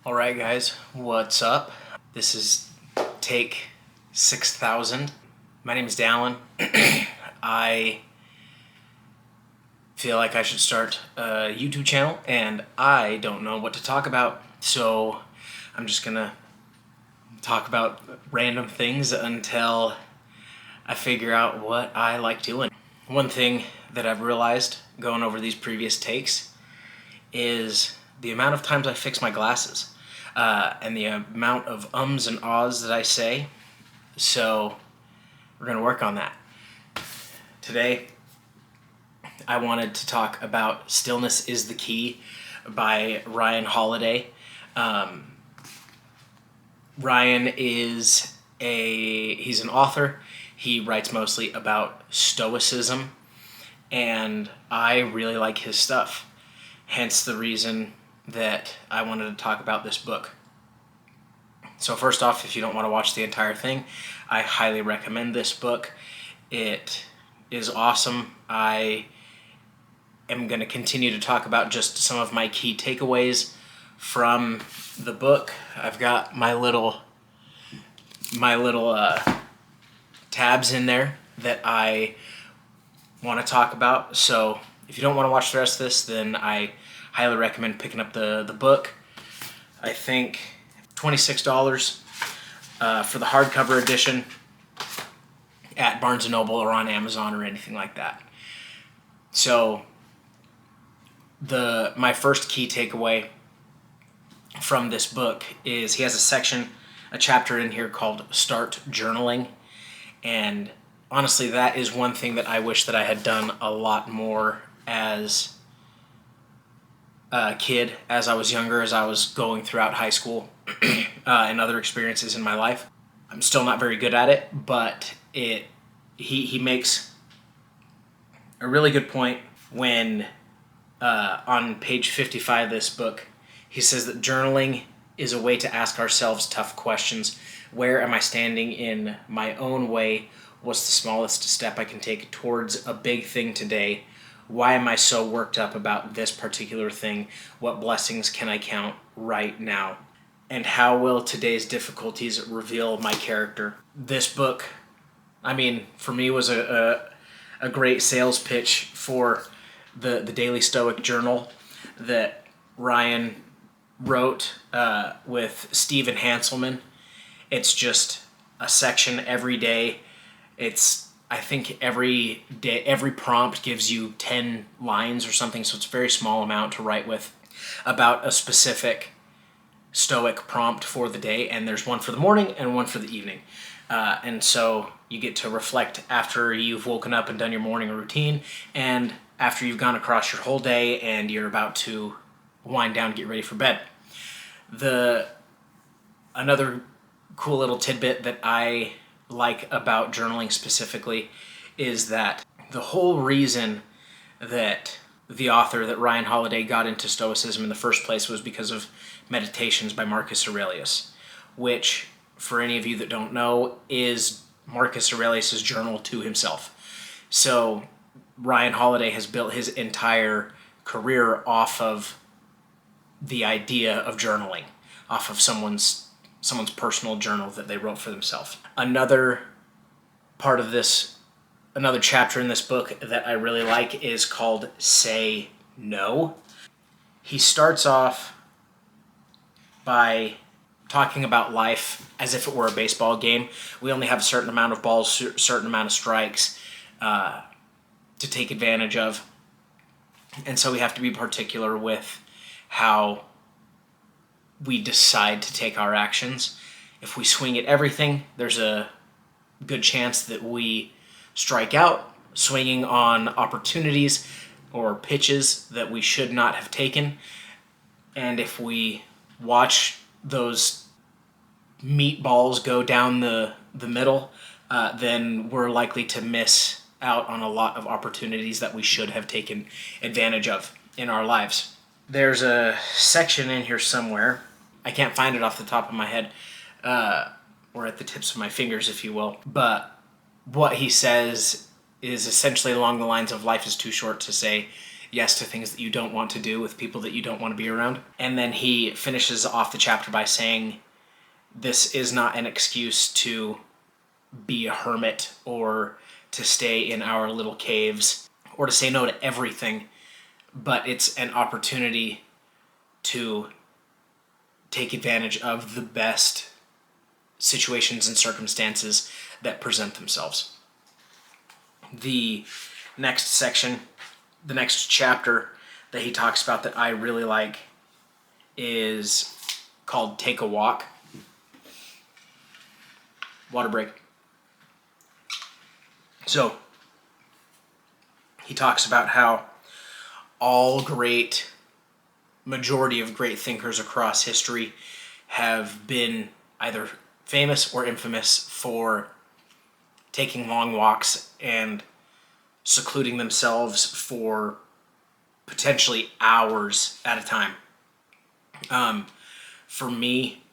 Alright guys, what's up? This is take 6000. My name is Dallin. I feel like I should start a YouTube channel and I don't know what to talk about, so I'm just gonna talk about random things until I figure out what I like doing. One thing that I've realized going over these previous takes is the amount of times I fix my glasses and the amount of ums and ahs that I say. So we're going to work on that. Today, I wanted to talk about Stillness is the Key by Ryan Holiday. Ryan is he's an author. He writes mostly about Stoicism, and I really like his stuff. Hence the reason that I wanted to talk about this book. So first off, if you don't want to watch the entire thing, I highly recommend this book. It is awesome. I am going to continue to talk about just some of my key takeaways from the book. I've got my little tabs in there that I want to talk about. So if you don't want to watch the rest of this, then I highly recommend picking up the book. I think $26 for the hardcover edition at Barnes & Noble or on Amazon or anything like that. So my first key takeaway from this book is he has a chapter in here called Start Journaling. And honestly, that is one thing that I wish that I had done a lot more as a kid, as I was younger, as I was going throughout high school and other experiences in my life. I'm still not very good at it, but he makes a really good point when on page 55 of this book, he says that journaling is a way to ask ourselves tough questions. Where am I standing in my own way? What's the smallest step I can take towards a big thing today? Why am I so worked up about this particular thing? What blessings can I count right now? And how will today's difficulties reveal my character? This book, I mean, for me was a great sales pitch for the Daily Stoic Journal that Ryan wrote with Stephen Hanselman. It's just a section every day. I think every day, every prompt gives you 10 lines or something, so it's a very small amount to write with about a specific Stoic prompt for the day, and there's one for the morning and one for the evening. And so you get to reflect after you've woken up and done your morning routine, and after you've gone across your whole day and you're about to wind down, get ready for bed. Another cool little tidbit that I like about journaling specifically is that the whole reason that the author, that Ryan Holiday, got into Stoicism in the first place was because of Meditations by Marcus Aurelius, which, for any of you that don't know, is Marcus Aurelius's journal to himself. So Ryan Holiday has built his entire career off of the idea of journaling, off of someone's personal journal that they wrote for themselves. Another chapter in this book that I really like is called Say No. He starts off by talking about life as if it were a baseball game. We only have a certain amount of balls, a certain amount of strikes to take advantage of. And so we have to be particular with how we decide to take our actions. If we swing at everything, there's a good chance that we strike out, swinging on opportunities or pitches that we should not have taken. And if we watch those meatballs go down the middle, then we're likely to miss out on a lot of opportunities that we should have taken advantage of in our lives. There's a section in here somewhere, I can't find it off the top of my head, or at the tips of my fingers, if you will, but what he says is essentially along the lines of life is too short to say yes to things that you don't want to do with people that you don't want to be around. And then he finishes off the chapter by saying, this is not an excuse to be a hermit or to stay in our little caves or to say no to everything, but it's an opportunity to take advantage of the best situations and circumstances that present themselves. The next section, the next chapter that he talks about that I really like is called Take a Walk. Water break. So, he talks about how majority of great thinkers across history have been either famous or infamous for taking long walks and secluding themselves for potentially hours at a time. For me,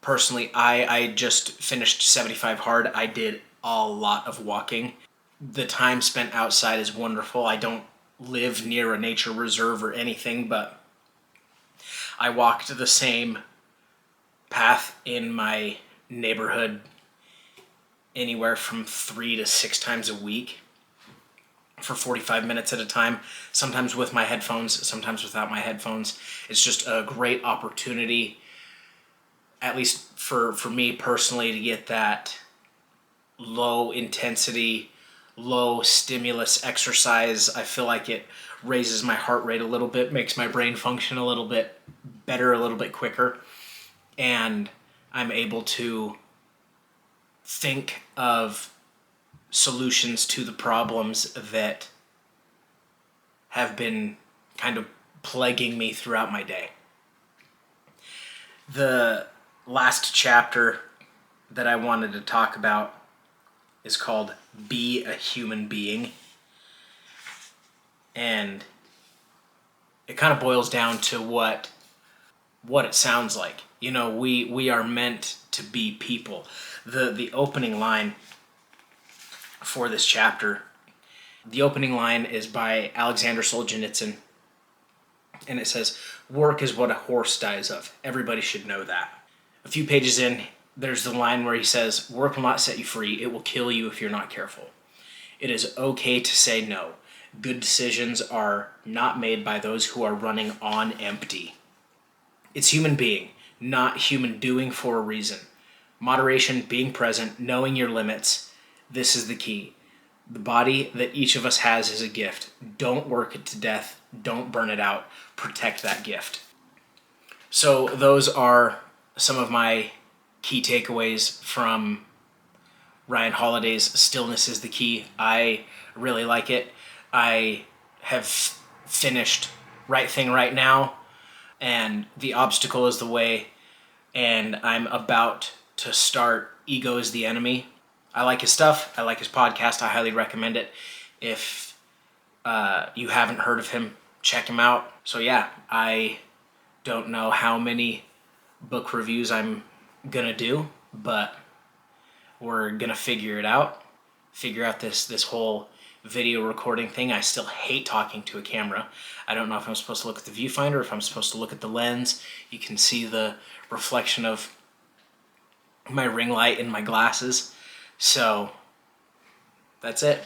personally, I just finished 75 hard. I did a lot of walking. The time spent outside is wonderful. I don't live near a nature reserve or anything, but I walked the same path in my neighborhood anywhere from 3 to 6 times a week for 45 minutes at a time, sometimes with my headphones, sometimes without my headphones. It's just a great opportunity, at least for me personally, to get that low intensity, low stimulus exercise. I feel like it raises my heart rate a little bit, makes my brain function a little bit better, a little bit quicker, and I'm able to think of solutions to the problems that have been kind of plaguing me throughout my day. The last chapter that I wanted to talk about is called Be a Human Being. And it kind of boils down to what it sounds like. You know, we are meant to be people. The opening line for this chapter, the opening line is by Alexander Solzhenitsyn, and it says, "Work is what a horse dies of. Everybody should know that." A few pages in, there's the line where he says, "Work will not set you free. It will kill you if you're not careful. It is okay to say no. Good decisions are not made by those who are running on empty." It's human being, not human doing for a reason. Moderation, being present, knowing your limits. This is the key. The body that each of us has is a gift. Don't work it to death. Don't burn it out. Protect that gift. So those are some of my key takeaways from Ryan Holiday's Stillness is the Key. I really like it. I have finished Right Thing Right Now, and The Obstacle is the Way, and I'm about to start Ego is the Enemy. I like his stuff. I like his podcast. I highly recommend it. If you haven't heard of him, check him out. So yeah, I don't know how many book reviews I'm gonna do, but we're gonna figure it out. Figure out this whole video recording thing. I still hate talking to a camera. I don't know if I'm supposed to look at the viewfinder or if I'm supposed to look at the lens. You can see the reflection of my ring light in my glasses. So that's it.